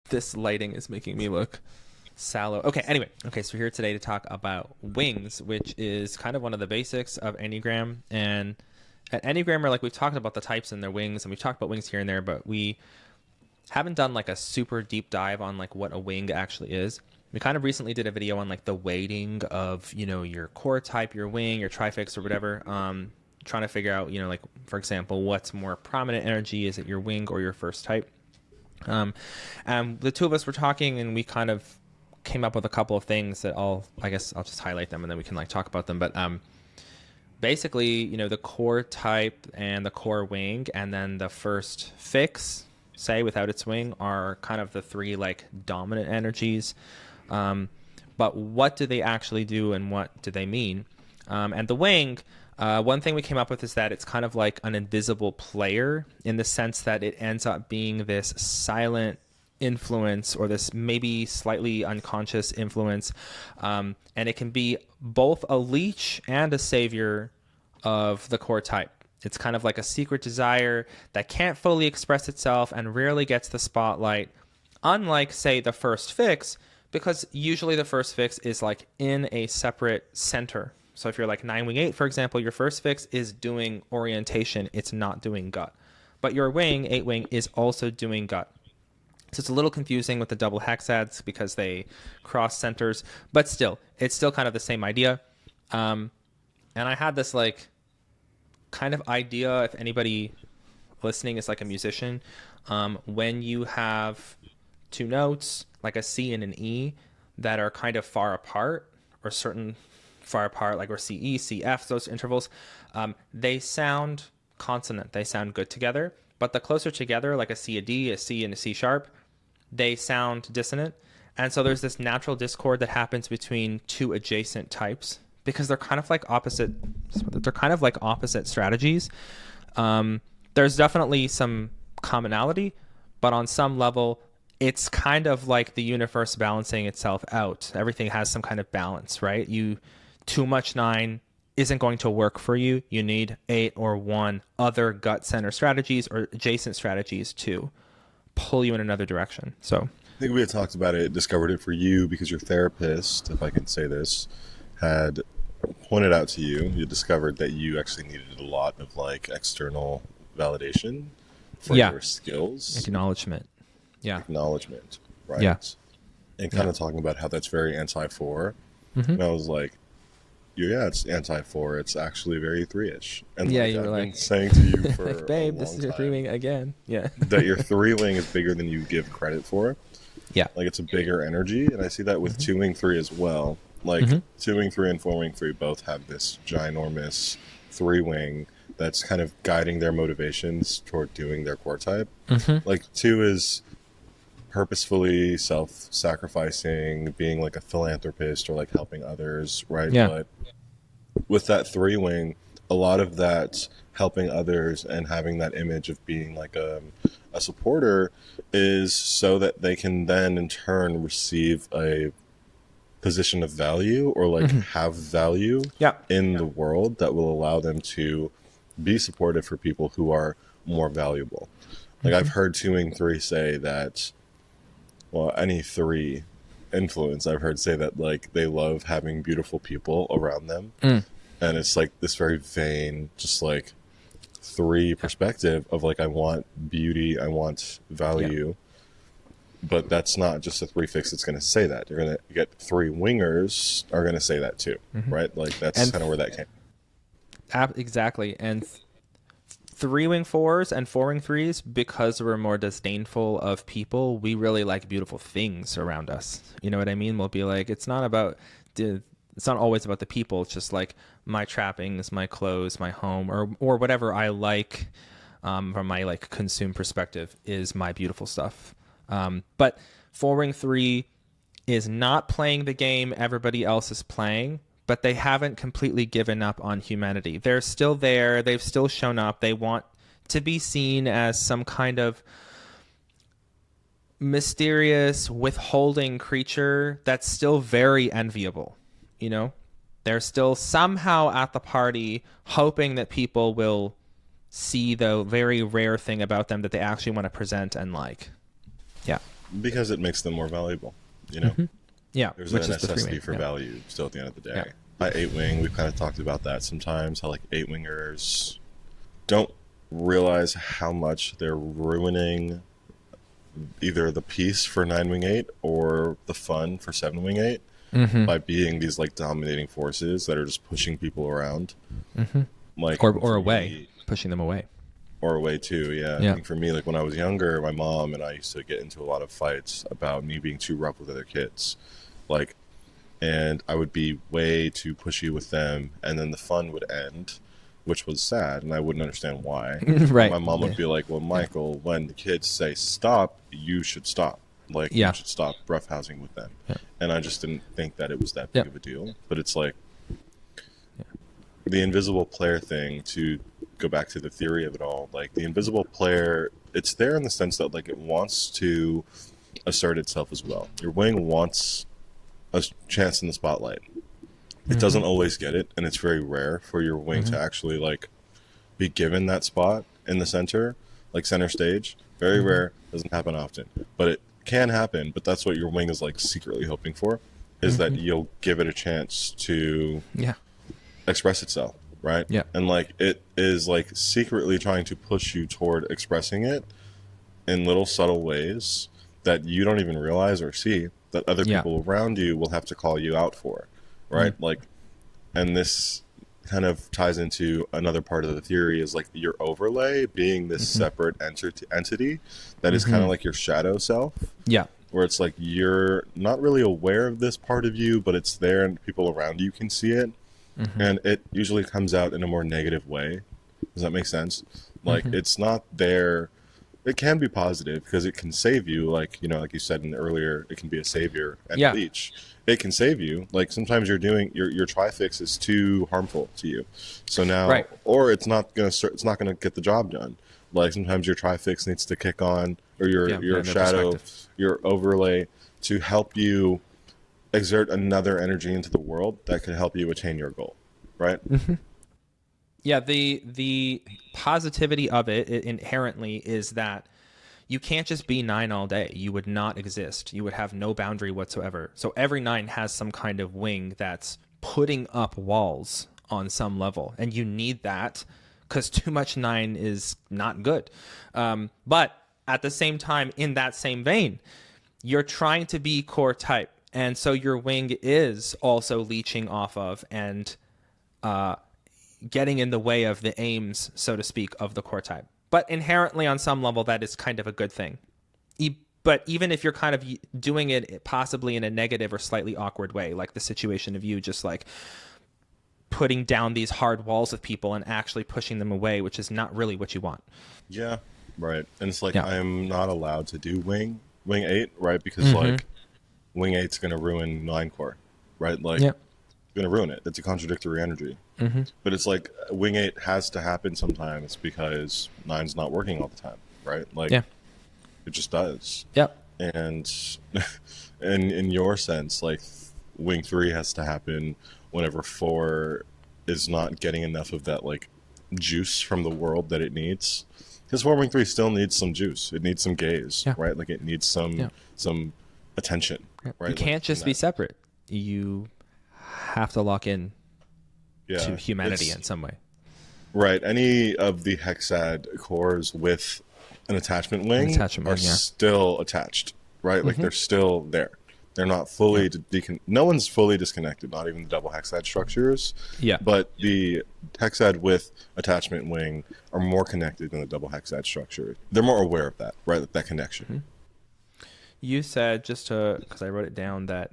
This lighting is making me look sallow. Okay, anyway. Okay, so we're here today to talk about wings, which is kind of one of the basics of Enneagram. And at Enneagram, we're like, we've talked about the types and their wings, and we've talked about wings here and there, but we haven't done like a super deep dive on like what a wing actually is. We kind of recently did a video on like the weighting of, you know, your core type, your wing, your trifix or whatever. Trying to figure out, you know, like, for example, what's more prominent energy? Is it your wing or your first type? And the two of us were talking, and we kind of came up with a couple of things that I guess I'll just highlight them and then we can like talk about them. But basically, you know, the core type and the core wing and then the first fix, say, without its wing, are kind of the three like dominant energies. But what do they actually do and what do they mean? And the wing, one thing we came up with is that it's kind of like an invisible player, in the sense that it ends up being this silent influence, or this maybe slightly unconscious influence. And it can be both a leech and a savior of the core type. It's kind of like a secret desire that can't fully express itself and rarely gets the spotlight, unlike, say, the first fix, because usually the first fix is like in a separate center. So if you're like 9 wing 8, for example, your first fix is doing orientation. It's not doing gut. But your wing, 8 wing, is also doing gut. So it's a little confusing with the double hexads because they cross centers, but still, it's still kind of the same idea. And I had this like kind of idea, if anybody listening is like a musician, when you have two notes, like a C and an E, that are kind of far apart, or certain far apart, like, or C, E, C, F, those intervals, they sound consonant. They sound good together. But the closer together, like a C, a D, a C, and a C sharp, they sound dissonant. And so there's this natural discord that happens between two adjacent types, because they're kind of like opposite strategies. There's definitely some commonality, but on some level, it's kind of like the universe balancing itself out. Everything has some kind of balance, right? Too much 9 isn't going to work for you. You need 8 or 1 other gut center strategies or adjacent strategies to pull you in another direction. So I think we had talked about it, discovered it for you because your therapist, if I can say this, had pointed out to you, you discovered that you actually needed a lot of like external validation for your skills. Acknowledgement. Yeah. Acknowledgement, right? Yeah. And kind of talking about how that's very anti-4. Mm-hmm. And I was like, yeah, it's anti-4. It's actually very 3-ish. And yeah, like, you I've were been like, saying to you for like, babe, a this long is your time 3 wing again. Yeah. that your 3 wing is bigger than you give credit for. Yeah. Like, it's a bigger energy. And I see that with 2 wing 3 as well. Like 2 wing 3 and 4 wing 3 both have this ginormous 3 wing that's kind of guiding their motivations toward doing their core type. Like 2 is purposefully self-sacrificing, being like a philanthropist or like helping others, right? Yeah. But with that 3 wing, a lot of that helping others and having that image of being like a supporter is so that they can then in turn receive a position of value or like have value in the world that will allow them to be supportive for people who are more valuable. Like I've heard 2 wing 3 say that, well, any 3 influence I've heard say that like they love having beautiful people around them. And it's like this very vain, just like 3 perspective of like, I want beauty, I want value. But that's not just a 3 fix that's going to say that. You're going to get 3 wingers are going to say that too, right? Like that's kind of where that came. Exactly. And 3 wing 4s and 4 wing 3s, because we're more disdainful of people, we really like beautiful things around us. You know what I mean? We'll be like, it's not always about the people. It's just like my trappings, my clothes, my home, or whatever I like from my like consume perspective is my beautiful stuff. But 4 wing 3 is not playing the game everybody else is playing, but they haven't completely given up on humanity. They're still there. They've still shown up. They want to be seen as some kind of mysterious, withholding creature that's still very enviable. You know, they're still somehow at the party hoping that people will see the very rare thing about them that they actually want to present and like. Yeah. Because it makes them more valuable, you know? Yeah, There's which a is the necessity free for wing. value still at the end of the day. Yeah. My 8-wing, we've kind of talked about that sometimes, how like 8-wingers don't realize how much they're ruining either the peace for 9-wing 8 or the fun for 7-wing 8 by being these like dominating forces that are just pushing people around. Like Or for away, me, pushing them away. or away too, yeah. Yeah. I think for me, like when I was younger, my mom and I used to get into a lot of fights about me being too rough with other kids. Like, and I would be way too pushy with them, and then the fun would end, which was sad, and I wouldn't understand why. Right. My mom would be like, well, Michael, when the kids say stop, you should stop. Like, Yeah. you should stop roughhousing with them. Yeah. And I just didn't think that it was that big Yeah. of a deal. But it's like the invisible player thing, to go back to the theory of it all, like the invisible player, it's there in the sense that like it wants to assert itself as well. Your wing wants a chance in the spotlight. It doesn't always get it, and it's very rare for your wing to actually like be given that spot in the center, like center stage. Very rare, doesn't happen often, but it can happen. But that's what your wing is like secretly hoping for, is that you'll give it a chance to Yeah. express itself, right? Yeah. And like it is like secretly trying to push you toward expressing it in little subtle ways that you don't even realize or see, that other Yeah. people around you will have to call you out for, right? Like, and this kind of ties into another part of the theory, is like your overlay being this separate entity that is kind of like your shadow self, Yeah. where it's like you're not really aware of this part of you, but it's there and people around you can see it. And it usually comes out in a more negative way. Does that make sense? Like it's not there. It can be positive because it can save you. Like, you know, like you said in earlier, it can be a savior and Yeah. a leech. It can save you. Like sometimes you're doing your trifix is too harmful to you. So now, Right. or it's not gonna get the job done. Like sometimes your trifix needs to kick on, or your no shadow, perspective. your overlay, to help you exert another energy into the world that can help you attain your goal, right? Yeah, the positivity of it inherently is that you can't just be 9 all day. You would not exist. You would have no boundary whatsoever. So every 9 has some kind of wing that's putting up walls on some level, and you need that because too much 9 is not good. But at the same time, in that same vein, you're trying to be core type, and so your wing is also leeching off of and getting in the way of the aims, so to speak, of the core type. But inherently, on some level, that is kind of a good thing. But even if you're kind of doing it possibly in a negative or slightly awkward way, like the situation of you just like putting down these hard walls with people and actually pushing them away, which is not really what you want. Yeah, right. And it's like Yeah. I'm not allowed to do wing 8, right? Because like wing 8's going to ruin 9 core, right? Like Yeah. it's going to ruin it. It's a contradictory energy. But it's like wing 8 has to happen sometimes because 9's not working all the time, right? Like Yeah. it just does. Yep. And in your sense, like wing 3 has to happen whenever 4 is not getting enough of that like juice from the world that it needs. Because 4 wing 3 still needs some juice. It needs some gaze, Yeah. right? Like it needs some attention, right? You can't Like, just be separate. You have to lock in to humanity in some way. Right. Any of the hexad cores with an attachment wing are still attached, right? Like they're still there. They're not fully no one's fully disconnected, not even the double hexad structures. Yeah. But the hexad with attachment wing are more connected than the double hexad structure. They're more aware of that, right? That connection. You said, just to, because I wrote it down, that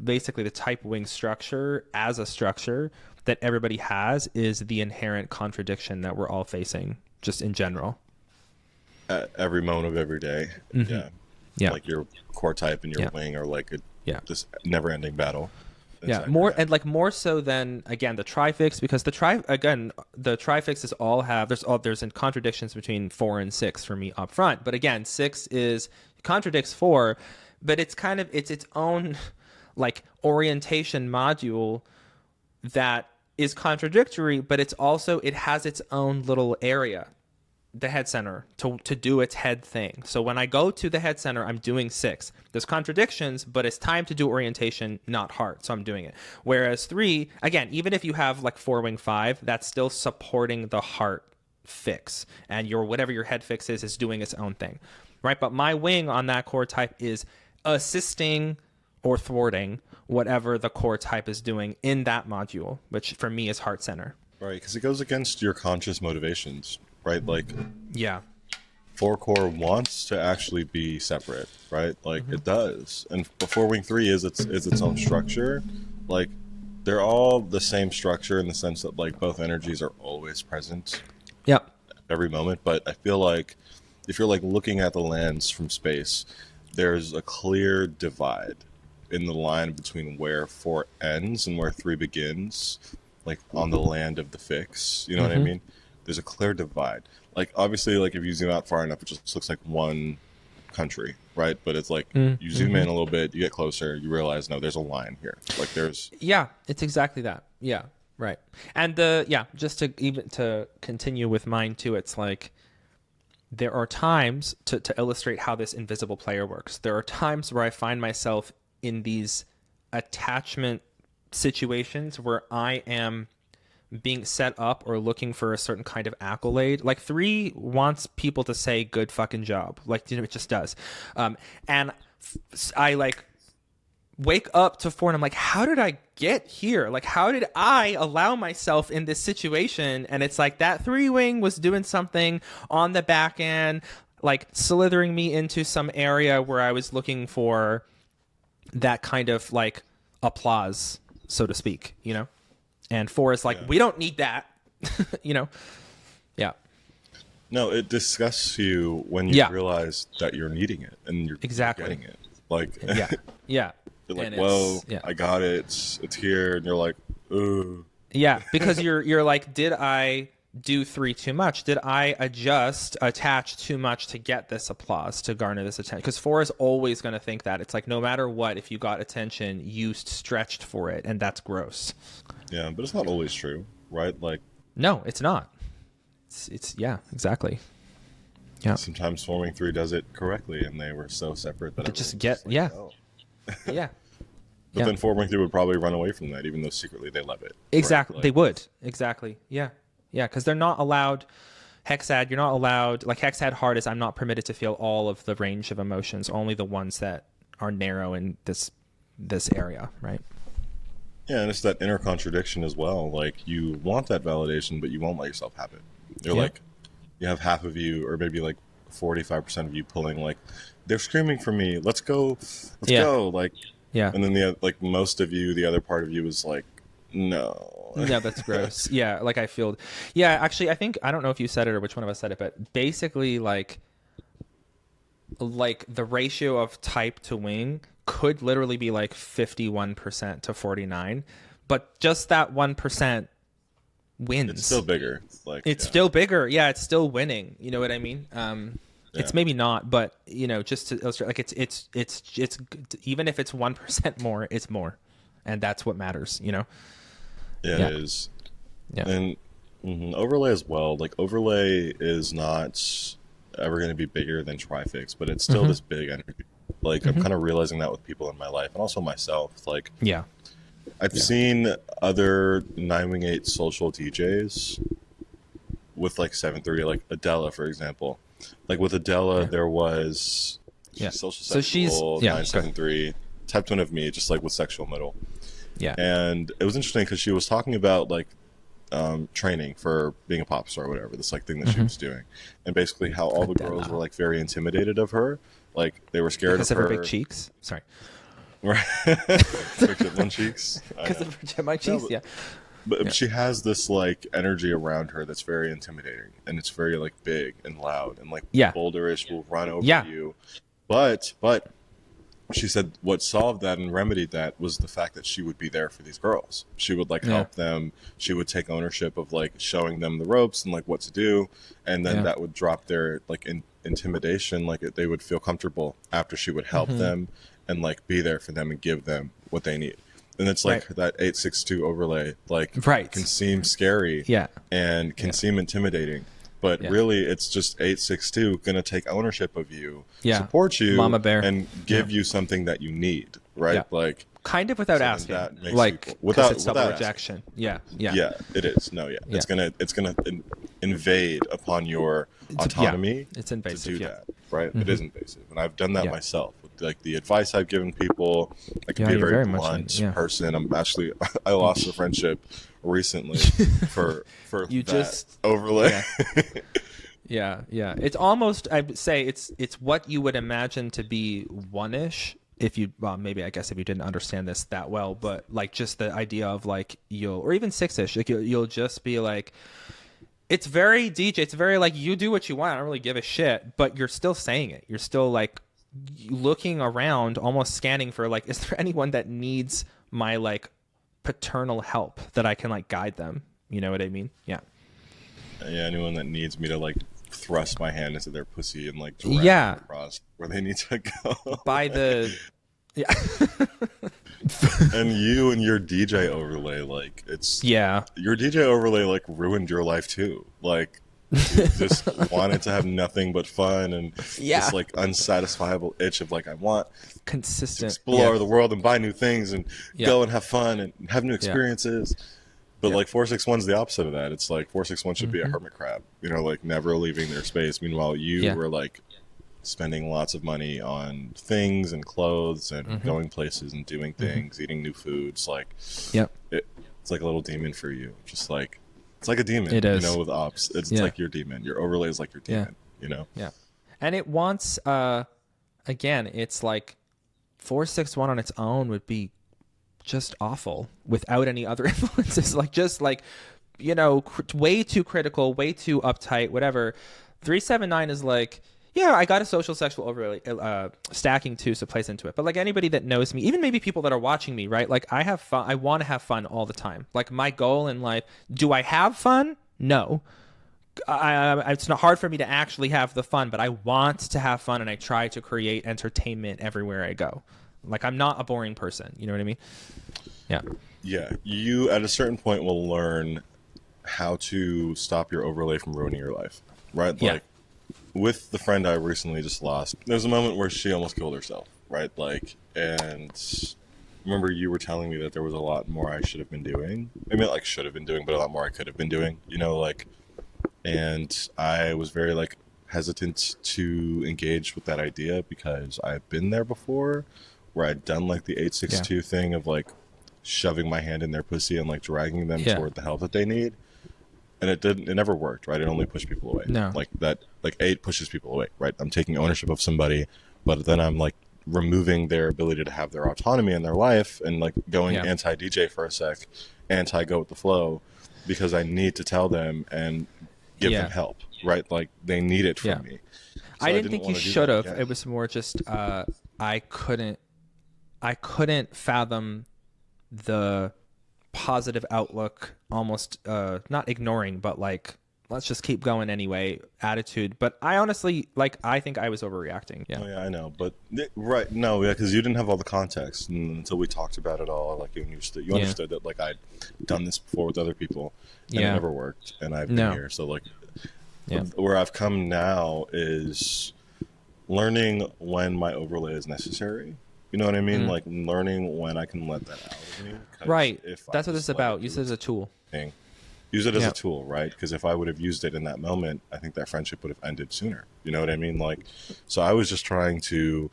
basically the type wing structure as a structure that everybody has is the inherent contradiction that we're all facing just in general. At every moment of every day. Yeah. Like your core type and your wing are like this never-ending battle. Yeah, more so than, again, the trifix, because the trifixes all have there's contradictions between 4 and 6 for me up front. But again, 6 contradicts 4, but it's its own like orientation module that is contradictory, but it has its own little area the head center to do its head thing. So when I go to the head center, I'm doing 6. There's contradictions, but it's time to do orientation, not heart. So I'm doing it. Whereas 3, again, even if you have like 4 wing 5, that's still supporting the heart fix, and your whatever your head fix is doing its own thing, right? But my wing on that core type is assisting or thwarting whatever the core type is doing in that module, which for me is heart center. Right, because it goes against your conscious motivations, right? Like, Yeah. 4 core wants to actually be separate, right? Like it does, and before wing 3 is its own structure. Like they're all the same structure in the sense that like both energies are always present. Yep. Every moment, but I feel like if you're like looking at the lands from space, there's a clear divide in the line between where 4 ends and where 3 begins, like on the land of the fix. You know what I mean? There's a clear divide. Like obviously, like if you zoom out far enough, it just looks like one country, right? But it's like you zoom in a little bit, you get closer, you realize no, there's a line here. Like there's It's exactly that. Yeah. Right. And just to continue with mine too, it's like there are times to illustrate how this invisible player works. There are times where I find myself in these attachment situations where I am being set up or looking for a certain kind of accolade. Like 3 wants people to say good fucking job. Like, it just does. And I like wake up to 4 and I'm like, how did I get here? Like, how did I allow myself in this situation? And it's like that 3 wing was doing something on the back end, like slithering me into some area where I was looking for that kind of like applause, so to speak, you know? And 4 is like, we don't need that, you know? Yeah. No, it disgusts you when you realize that you're needing it and you're getting it. Like, yeah. You're like, whoa, I got it. It's here. And you're like, ooh. Yeah, because you're like, did I do 3 too much? Did I attach too much to get this applause, to garner this attention? Because 4 is always going to think that. It's like, no matter what, if you got attention, you stretched for it, and that's gross. Yeah, but it's not always true, right? Like, no, it's not. It's exactly. Yeah. Sometimes forming 3 does it correctly, and they were so separate that it just get like, oh. Yeah. But then forming 3 would probably run away from that, even though secretly they love it. Exactly. Right? Like, they would. Exactly. Yeah. Yeah. Because they're not allowed. Hexad, you're not allowed. Like Hexad heart is, I'm not permitted to feel all of the range of emotions, only the ones that are narrow in this area, right? Yeah, and it's that inner contradiction as well. Like you want that validation, but you won't let yourself have it. You're like, you have half of you, or maybe like 45% of you pulling, like, they're screaming for me. Let's go. Let's go. Like, and then most of you, the other part of you is like, no. No, that's gross. Yeah, like I feel. Yeah, actually, I don't know if you said it or which one of us said it, but basically, like the ratio of type to wing could literally be like 51% to 49, but just that 1% wins. It's still bigger. Like it's still bigger. Yeah, it's still winning. You know what I mean? It's maybe not, but you know, just to illustrate, like it's even if it's 1% more, it's more, and that's what matters. You know? Yeah, it is. Yeah, and overlay as well. Like overlay is not ever going to be bigger than Trifix, but it's still this big energy. Like I'm kind of realizing that with people in my life and also myself. Like I've seen other 9-wing-8 social DJs with like 730, like Adela, for example. Like with Adela, there was social sexual, so she's 973, type twin of me, just like with sexual middle. Yeah. And it was interesting because she was talking about like training for being a pop star or whatever, this like thing that she was doing. And basically how all the girls were like very intimidated of her. Like they were scared because of her. Because of her big cheeks? Sorry. Right. Big chipmunk cheeks. Because of her chipmunk cheeks, But she has this like energy around her that's very intimidating, and it's very like big and loud, and like boulderish will run over you. But she said what solved that and remedied that was the fact that she would be there for these girls. She would like help them. She would take ownership of like showing them the ropes and like what to do, and then that would drop their like intimidation. Like they would feel comfortable after she would help them and like be there for them and give them what they need. And it's like that 862 overlay, like can seem scary and can seem intimidating. but Yeah. really it's just 862 gonna take ownership of you, Yeah. support you, Mama bear. and give you something that you need, right? Yeah. Like, kind of without so then asking, that makes like, people, because without it's without asking. self-rejection. Yeah. Yeah. Yeah, it is. No, yeah, Yeah. it's gonna invade upon your Yeah. autonomy It's to invasive. do Yeah. that, right? It is invasive, and I've done that Yeah. myself. With, like, the advice I've given people, I can Yeah, be a you're very very much blunt like- yeah. person. I'm actually I lost a friendship recently for You that just- overlay. Yeah. Yeah, yeah. It's almost, I'd say it's what you would imagine to be one-ish if you, well, maybe I guess if you didn't understand this that well, but like just the idea of like or even six-ish, like you'll just be like, it's very DJ, it's very like you do what you want, I don't really give a shit, but you're still saying it. You're still like looking around, almost scanning for like, is there anyone that needs my like paternal help that I can like guide them? You know what I mean? Yeah. Yeah, anyone that needs me to like thrust my hand into their pussy and like drag Yeah. them across where they need to go. By the yeah. And you and your DJ overlay, like, it's Yeah. your DJ overlay like ruined your life too. Like, you just wanted to have nothing but fun and Yeah. this like unsatisfiable itch of like, I want to Consistent. explore Yeah. the world and buy new things and Yeah. go and have fun and have new experiences. But Yeah. like 461's the opposite of that. It's like 461 should be a hermit crab, you know, like never leaving their space. Meanwhile, you were like spending lots of money on things and clothes and going places and doing things, eating new foods. Like, Yep. it's like a little demon for you. Just like, it's like a demon, It is. you know, with ops. It's Yeah. like your demon. Your overlay is like your demon, you know? Yeah. And it wants again, it's like 461 on its own would be just awful without any other influences. Like just like, you know, way too critical, way too uptight, whatever. 379 is like, yeah, I got a social sexual overlay stacking too, so plays into it. But like anybody that knows me, even maybe people that are watching me, right? Like I have fun. I want to have fun all the time. Like my goal in life, do I have fun? No. It's not hard for me to actually have the fun, but I want to have fun and I try to create entertainment everywhere I go. Like I'm not a boring person. You know what I mean? Yeah. Yeah. You, at a certain point, will learn how to stop your overlay from ruining your life, right? Yeah. Like, with the friend I recently just lost, there's a moment where she almost killed herself, right? Like, and remember you were telling me that there was a lot more I should have been doing. I mean, like should have been doing, but a lot more I could have been doing, you know, like, and I was very like hesitant to engage with that idea because I've been there before where I'd done like the 862 thing of like shoving my hand in their pussy and like dragging them toward the help that they need. And it never worked, right? It only pushed people away. No. Like that, like 8 pushes people away, right? I'm taking ownership of somebody, but then I'm like removing their ability to have their autonomy in their life and like going anti-DJ for a sec, anti-go with the flow, because I need to tell them and give them help, right? Like they need it from me. So I didn't think you wanna do should that have. again. It was more just I couldn't fathom the positive outlook, almost not ignoring, but like let's just keep going anyway attitude. But I honestly, like, I think I was overreacting. Oh yeah, I know, but right, no, yeah, because you didn't have all the context until we talked about it all. Like you understood that like I'd done this before with other people, and it never worked, and I've been here. So like, where I've come now is learning when my overlay is necessary. You know what I mean? Like learning when I can let that out of me. Right. If That's what I it's just let about. it Use do it as a tool. thing, use it as a tool, right? Because if I would have used it in that moment, I think that friendship would have ended sooner. You know what I mean? Like, so I was just trying to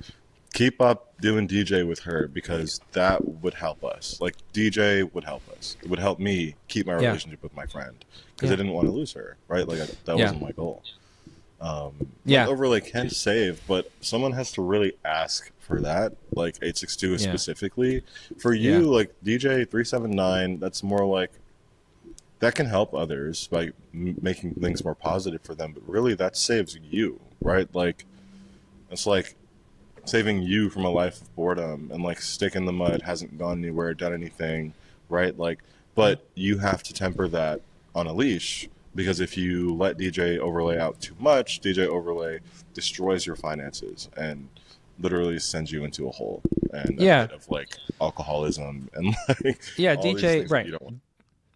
keep up doing DJ with her because that would help us. Like, DJ would help us. It would help me keep my relationship with my friend because I didn't want to lose her, right? Like, that wasn't my goal. Like overlay can save, but someone has to really ask for that. Like 862 specifically for you, like DJ 379. That's more like that can help others by making things more positive for them. But really, that saves you, right? Like it's like saving you from a life of boredom and like stick in the mud, hasn't gone anywhere, done anything, right? Like, but you have to temper that on a leash. Because if you let DJ overlay out too much, DJ overlay destroys your finances and literally sends you into a hole and a bit of like alcoholism and like Yeah, all these DJ things that right. you don't want.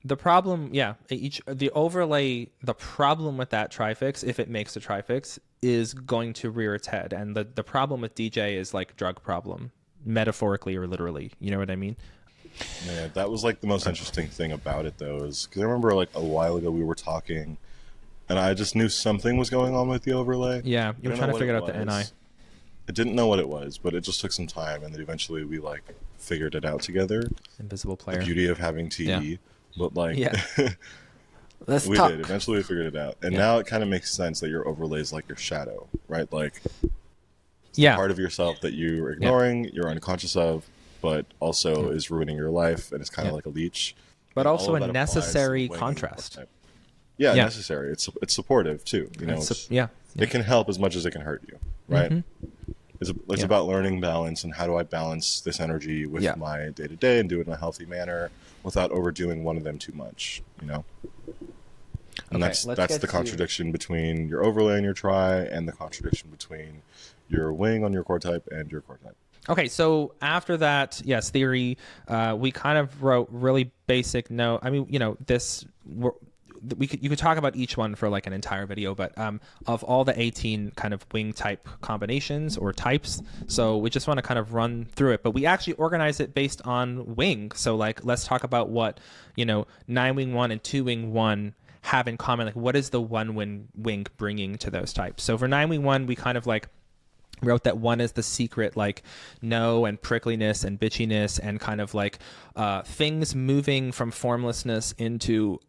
The problem, yeah, the overlay, the problem with that trifix, if it makes a trifix, is going to rear its head. And the problem with DJ is like drug problem, metaphorically or literally. You know what I mean? Yeah, that was like the most interesting thing about it, though, is because I remember like a while ago we were talking, and I just knew something was going on with the overlay. Yeah, you were trying to figure out the NI. I didn't know what it was, but it just took some time, and then eventually we like figured it out together. Invisible player. The beauty of having TE, yeah. But like, yeah. we did. Eventually, we figured it out, and now it kind of makes sense that your overlay is like your shadow, right? Like, part of yourself that you're ignoring, you're unconscious of, but also is ruining your life, and it's kind of like a leech. But also a necessary contrast. Yeah, necessary. It's supportive too. You know, it can help as much as it can hurt you, right? Mm-hmm. It's about learning balance and how do I balance this energy with my day to day and do it in a healthy manner without overdoing one of them too much, you know? And that's the contradiction between your overlay and your tri, and the contradiction between your wing on your core type and your core type. Okay, so after that, yes, theory, we kind of wrote really basic note. I mean, you know, you could talk about each one for like an entire video, but of all the 18 kind of wing type combinations or types, so we just want to kind of run through it, but we actually organize it based on wing. So like, let's talk about what, you know, 9-wing 1 and 2-wing 1 have in common. Like, what is the 1-wing bringing to those types? So for 9-wing 1, we kind of like wrote that 1 is the secret, like no and prickliness and bitchiness and kind of like things moving from formlessness into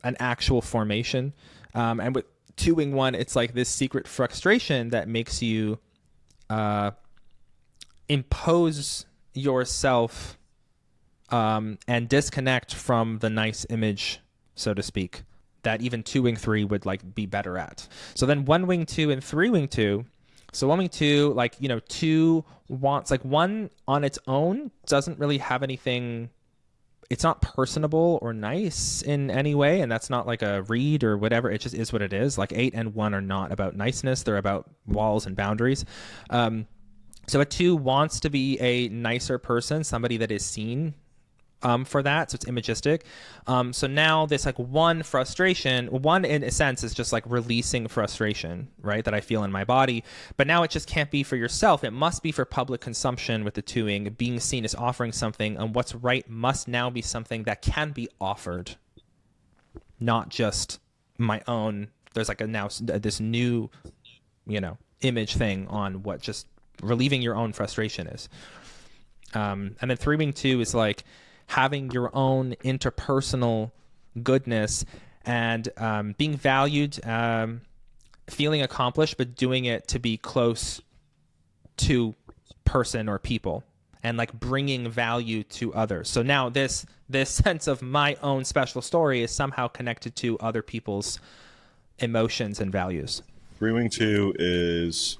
an actual formation. And with 2-wing 1, it's like this secret frustration that makes you impose yourself and disconnect from the nice image, so to speak, that even 2-wing 3 would like be better at. So then 1-wing 2 and 3-wing 2. So 1-wing 2, like, you know, 2 wants, like 1 on its own doesn't really have anything. It's not personable or nice in any way, and that's not like a read or whatever. It just is what it is. Like 8 and 1 are not about niceness. They're about walls and boundaries. So a 2 wants to be a nicer person, somebody that is seen for that. So it's imagistic. So now this like 1 frustration, 1 in a sense is just like releasing frustration, right? That I feel in my body. But now it just can't be for yourself. It must be for public consumption with the 2-wing, being seen as offering something, and what's right must now be something that can be offered, not just my own. There's like this new, you know, image thing on what just relieving your own frustration is. And then 3-wing 2 is like having your own interpersonal goodness and being valued, feeling accomplished, but doing it to be close to person or people and like bringing value to others. So now this sense of my own special story is somehow connected to other people's emotions and values. 3-wing 2 is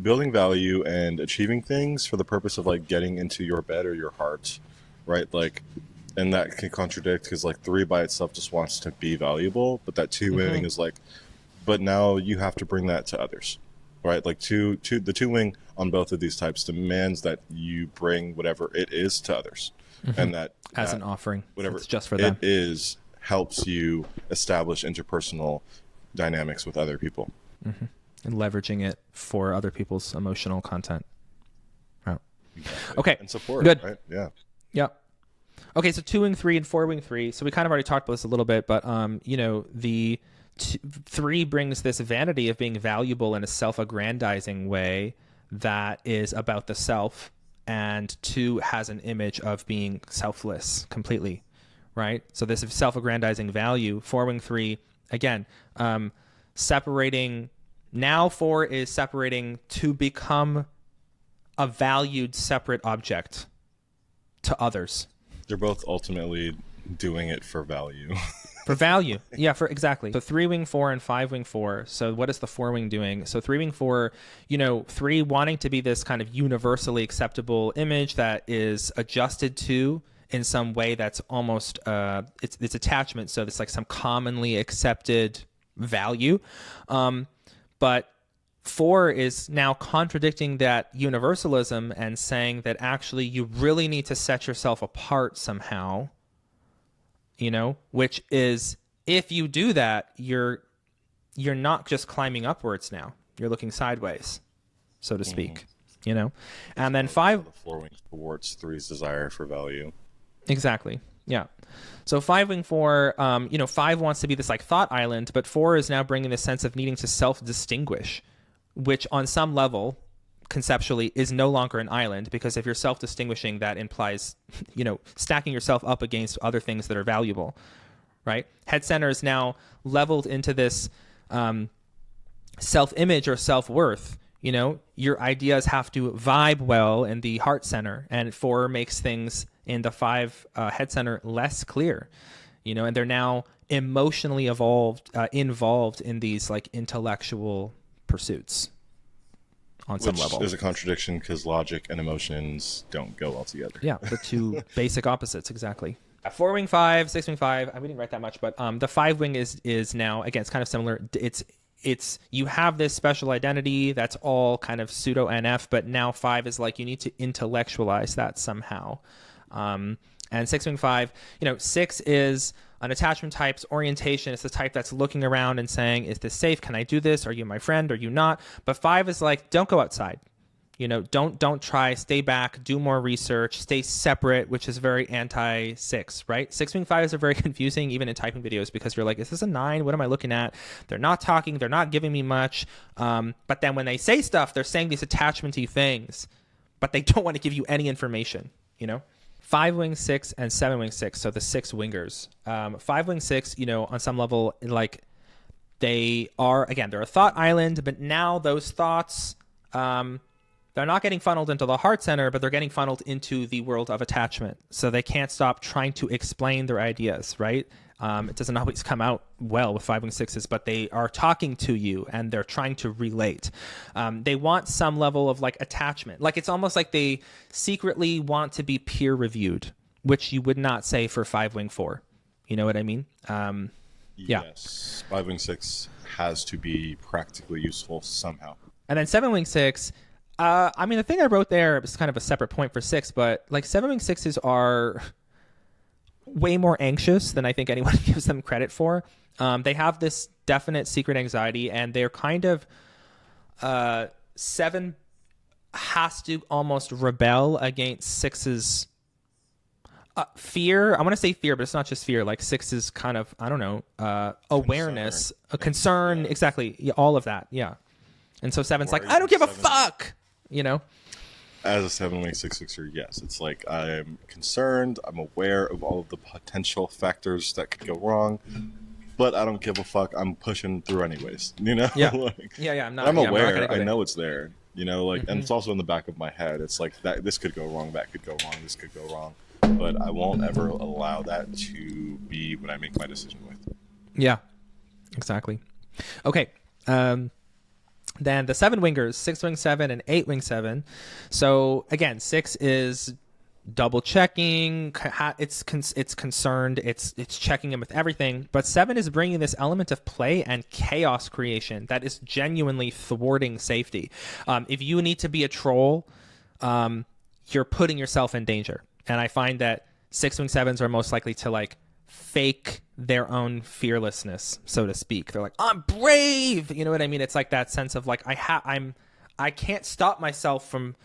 building value and achieving things for the purpose of like getting into your bed or your heart. Right, like, and that can contradict because like 3 by itself just wants to be valuable, but that 2-wing is like, but now you have to bring that to others, right? Like the 2-wing on both of these types demands that you bring whatever it is to others, and that as an offering, whatever it's just for them, it is helps you establish interpersonal dynamics with other people, and leveraging it for other people's emotional content. Oh. Exactly. Okay, and support. Good. Right? Yeah. Yeah. Okay, so 2-wing 3 and 4-wing 3. So we kind of already talked about this a little bit, but you know, the 3 brings this vanity of being valuable in a self-aggrandizing way that is about the self, and 2 has an image of being selfless completely, right? So this is self-aggrandizing value. 4-wing 3, again, separating. Now 4 is separating to become a valued separate object to others. They're both ultimately doing it for value. For value. Yeah, exactly. So 3-wing 4 and 5-wing 4. So what is the 4-wing doing? So 3-wing 4, you know, 3 wanting to be this kind of universally acceptable image that is adjusted to in some way that's almost it's attachment. So it's like some commonly accepted value. But 4 is now contradicting that universalism and saying that actually you really need to set yourself apart somehow which is, if you do that, you're not just climbing upwards now. You're looking sideways, so to speak, And then 5... The 4 wings towards 3's desire for value. Exactly. Yeah. So 5 wing 4, 5 wants to be this like thought island, but 4 is now bringing the sense of needing to self-distinguish, which on some level, conceptually, is no longer an island, because if you're self-distinguishing, that implies, stacking yourself up against other things that are valuable, right? Head center is now leveled into this self-image or self-worth. Your ideas have to vibe well in the heart center, and 4 makes things in the 5 head center less clear, and they're now emotionally involved in these like intellectual pursuits on some level. There's a contradiction because logic and emotions don't go well together. Yeah, the two basic opposites, exactly. 4 wing 5, 6 wing 5. We didn't write that much, but the 5 wing is now, again, it's kind of similar. It's you have this special identity that's all kind of pseudo NF, but now 5 is like you need to intellectualize that somehow. And 6 wing 5, 6 is an attachment type's orientation. It's the type that's looking around and saying, is this safe? Can I do this? Are you my friend? Are you not? But 5 is like, don't go outside. Don't try, stay back, do more research, stay separate, which is very anti-6, right? 6 wing 5s are very confusing, even in typing videos, because you're like, is this a 9? What am I looking at? They're not talking. They're not giving me much. But then when they say stuff, they're saying these attachment-y things, but they don't want to give you any information, 5 wing 6 and 7 wing 6, so the 6 wingers. 5 wing 6, on some level, like they're a thought island, but now those thoughts, they're not getting funneled into the heart center, but they're getting funneled into the world of attachment. So they can't stop trying to explain their ideas, right? It doesn't always come out well with 5 wing 6s, but they are talking to you and they're trying to relate. They want some level of like attachment. Like it's almost like they secretly want to be peer reviewed, which you would not say for 5 wing 4. You know what I mean? Yeah. Yes. 5 wing 6 has to be practically useful somehow. And then 7 wing 6, the thing I wrote there is kind of a separate point for 6, but like 7 wing 6s are way more anxious than I think anyone gives them credit for. They have this definite secret anxiety, and they're kind of 7 has to almost rebel against 6's fear. I want to say fear, but it's not just fear. Like 6 is kind of, awareness, a concern. Yeah. Exactly. Yeah, all of that. Yeah. And so 7's like, I don't give a fuck, As a 7 wing 6-6er, yes. It's like I'm concerned, I'm aware of all of the potential factors that could go wrong, but I don't give a fuck. I'm pushing through anyways, Yeah. I'm aware. I know it's there, and it's also in the back of my head. It's like that. This could go wrong. That could go wrong. This could go wrong. But I won't ever allow that to be what I make my decision with. Yeah, exactly. Okay. Then the 7 wingers, 6 wing 7 and 8 wing 7. So again, 6 is double checking. It's concerned. It's checking in with everything. But 7 is bringing this element of play and chaos creation that is genuinely thwarting safety. If you need to be a troll, you're putting yourself in danger. And I find that 6 wing 7s are most likely to like fake their own fearlessness, so to speak. They're like, I'm brave. You know what I mean? It's like that sense of like, I can't stop myself from,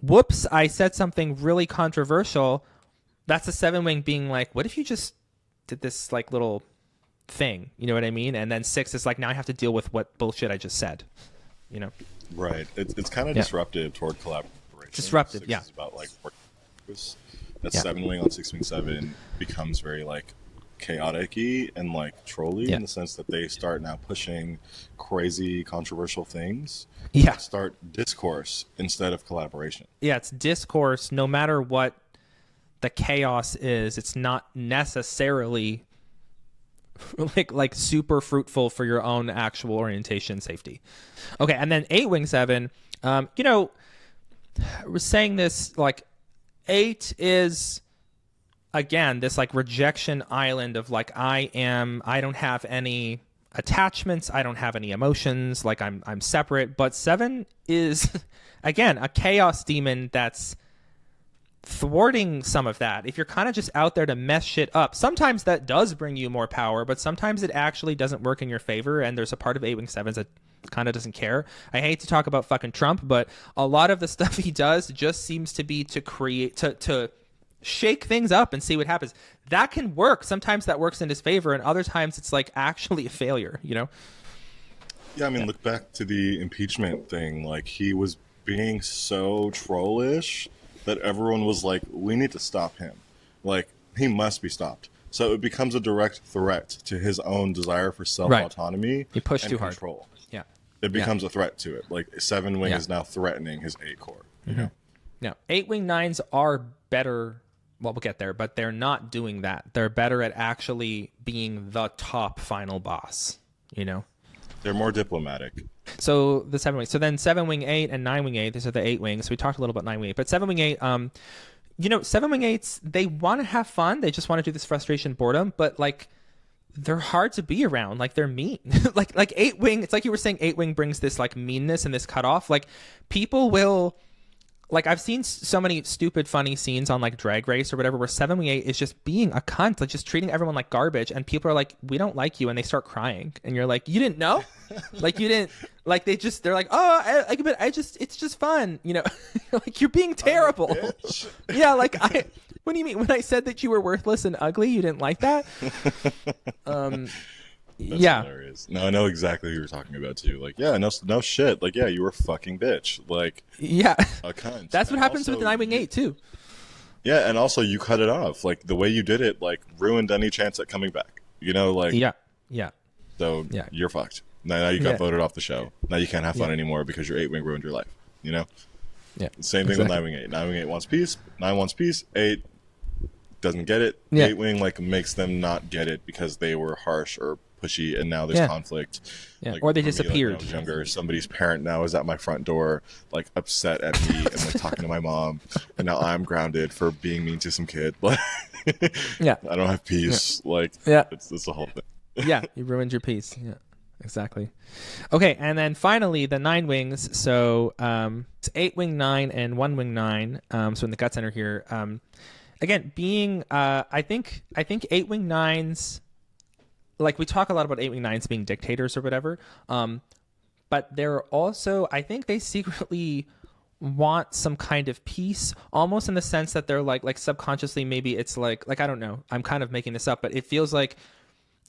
whoops, I said something really controversial. That's a 7 wing being like, what if you just did this like little thing? You know what I mean? And then 6 is like, now I have to deal with what bullshit I just said, Right. It's kind of disruptive toward collaboration. Disruptive. 6 yeah. is about like that 7 wing on 6 wing 7 becomes very like chaotic-y and like trolly in the sense that they start now pushing crazy controversial things. Yeah. Start discourse instead of collaboration. Yeah, it's discourse. No matter what the chaos is, it's not necessarily like super fruitful for your own actual orientation safety. Okay, and then 8 wing 7, we're saying this like 8 is, again, this like rejection island of like, I don't have any attachments. I don't have any emotions. Like I'm separate. But 7 is, again, a chaos demon that's thwarting some of that, if you're kind of just out there to mess shit up, sometimes that does bring you more power, but sometimes it actually doesn't work in your favor. And there's a part of 8-wing-7s that kind of doesn't care. I hate to talk about fucking Trump, but a lot of the stuff he does just seems to be to create, to shake things up and see what happens. That can work. Sometimes that works in his favor, and other times it's like actually a failure, you know? Yeah, I mean, look back to the impeachment thing. Like, he was being so trollish that everyone was like, we need to stop him. Like, he must be stopped. So it becomes a direct threat to his own desire for self-autonomy. He pushed and too control. hard. Yeah. It becomes a threat to it. Like, 7-wing is now threatening his 8-core. You know? Now, 8-wing-9s are better. Well, we'll get there, but they're not doing that. They're better at actually being the top final boss, you know? They're more diplomatic. So the 7-wing. So then 7-wing-8 and 9-wing-8, these are the 8-wings. So we talked a little about 9-wing-8, but 7-wing-8, you know, 7-wing-8s, they want to have fun. They just want to do this frustration boredom, but like they're hard to be around. Like they're mean. like 8-wing, it's like you were saying 8-wing brings this like meanness and this cutoff. Like people will, like I've seen so many stupid funny scenes on like Drag Race or whatever where 7-wing-8 is just being a cunt, like just treating everyone like garbage, and people are like, we don't like you, and they start crying, and you're like, you didn't know? Like you didn't, like they're like, oh, it's just fun, you know? Like you're being terrible. Yeah, like what do you mean? When I said that you were worthless and ugly, you didn't like that? That's yeah. hilarious. No, I know exactly who you're talking about too. Like, yeah, no shit. Like, yeah, you were a fucking bitch. Like, yeah, a cunt. That's what And happens also, with the 9-wing-8 too. Yeah, and also you cut it off. Like the way you did it, like ruined any chance at coming back. You know, like Yeah. So you're fucked. Now you got voted off the show. Now you can't have fun anymore because your 8-wing ruined your life. You know. Yeah. Same thing with 9-wing-8. 9-wing-8 wants peace. 9 wants peace. 8 doesn't get it. Yeah. 8-wing like makes them not get it because they were harsh or pushy, and now there's conflict. Yeah. Like, Or they for me, disappeared. like, when I was younger, somebody's parent now is at my front door, like upset at me and like talking to my mom, and now I'm grounded for being mean to some kid. Like, Yeah. I don't have peace. Like, it's the whole thing. Yeah, you ruined your piece. Yeah, exactly. Okay, and then finally the 9-wings. So it's 8-wing-9 and 1-wing-9. So in the gut center here, again, being I think 8-wing-9s. Like we talk a lot about 8-wing-9s being dictators or whatever, but they're also, I think they secretly want some kind of peace, almost in the sense that they're like subconsciously, maybe it's like I don't know, I'm kind of making this up, but it feels like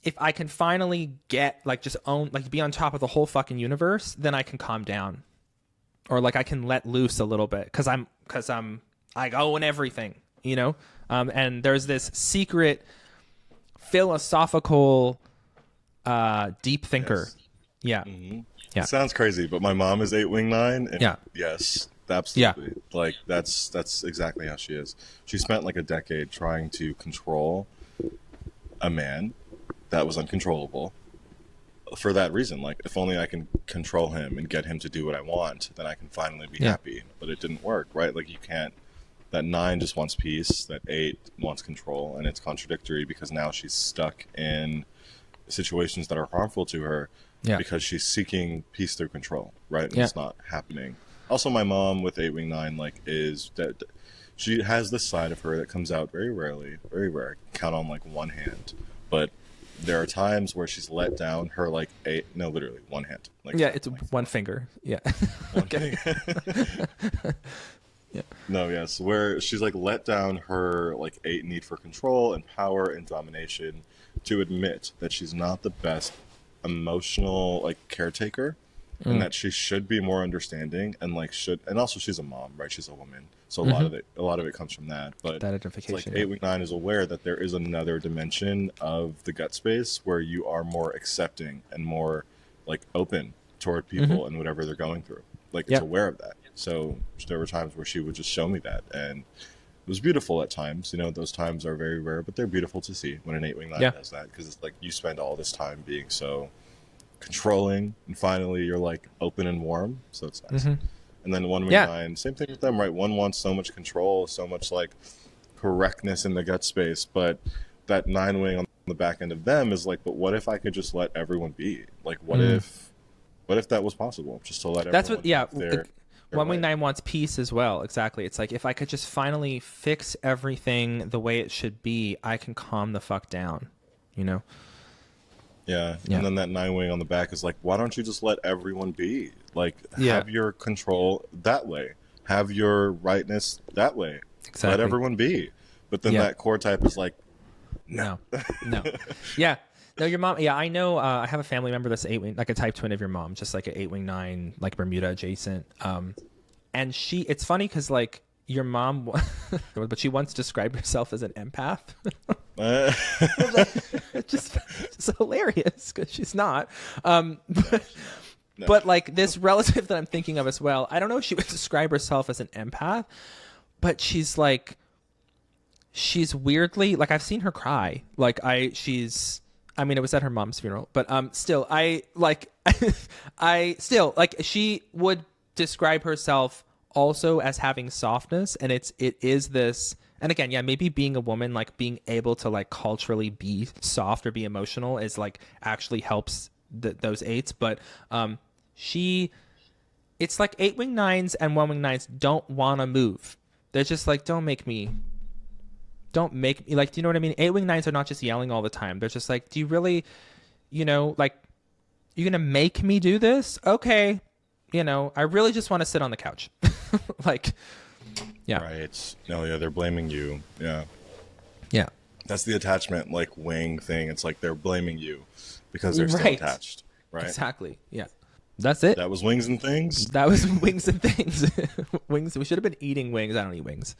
if I can finally get like just own, like be on top of the whole fucking universe, then I can calm down, or like I can let loose a little bit because I own everything, you know. And there's this secret philosophical deep thinker. Yes. Yeah. It sounds crazy, but my mom is 8-wing-9, and yes, absolutely. Like that's exactly how she is. She spent like a decade trying to control a man that was uncontrollable for that reason. Like, if only I can control him and get him to do what I want, then I can finally be happy. But it didn't work, right? Like, you can't. That 9 just wants peace, that 8 wants control, and it's contradictory because now she's stuck in situations that are harmful to her because she's seeking peace through control, right? And it's not happening. Also, my mom with 8-wing-9, like, is that she has this side of her that comes out very rarely, very rare. Count on like one hand, but there are times where she's let down her like literally one hand. Like, it's one finger. Yeah. Okay. Yeah. No, yes, where she's like let down her like 8 need for control and power and domination to admit that she's not the best emotional like caretaker, and that she should be more understanding and like and also she's a mom, right? She's a woman, so a lot of it comes from that. But that identification. Like 8-wing-9 is aware that there is another dimension of the gut space where you are more accepting and more like open toward people and whatever they're going through. Like it's aware of that. So there were times where she would just show me that, and it was beautiful at times. You know, those times are very rare, but they're beautiful to see when an 8-wing-9 does that, because it's like you spend all this time being so controlling, and finally you're like open and warm, so it's nice. And then 1-wing-9, same thing with them, right? One wants so much control, so much like correctness in the gut space, but that 9-wing on the back end of them is like, but what if I could just let everyone be? Like, what if that was possible, just to let everyone That's what, there? One wing nine wants peace as well. Exactly. It's like, if I could just finally fix everything the way it should be, I can calm the fuck down, you know? Yeah. And then that 9 wing on the back is like, why don't you just let everyone be? Like, have your control that way. Have your rightness that way. Exactly. Let everyone be. But then that core type is like, no. Yeah. No, your mom. Yeah, I know. I have a family member that's 8 wing, like a type twin of your mom, just like an 8 wing 9, like Bermuda adjacent. And it's funny because like your mom, but she once described herself as an empath. It's just hilarious because she's not. But like this relative that I'm thinking of as well, I don't know if she would describe herself as an empath, but she's weirdly, like, I've seen her cry. Like I mean, it was at her mom's funeral, but still, she would describe herself also as having softness, and it is this. And again, yeah, maybe being a woman, like being able to like culturally be soft or be emotional is like actually helps those 8s. But it's like 8 wing 9s and 1 wing 9s don't want to move. They're just like, don't make me, like, do you know what I mean? 8 wing 9s are not just yelling all the time. They're just like, do you really, like, you're going to make me do this? Okay. I really just want to sit on the couch. Like, yeah. Right. No, yeah, they're blaming you. Yeah. Yeah. That's the attachment, like, wing thing. It's like they're blaming you because they're still attached. Right. Exactly. Yeah. That's it. That was wings and things. That was wings and things. Wings. We should have been eating wings. I don't eat wings.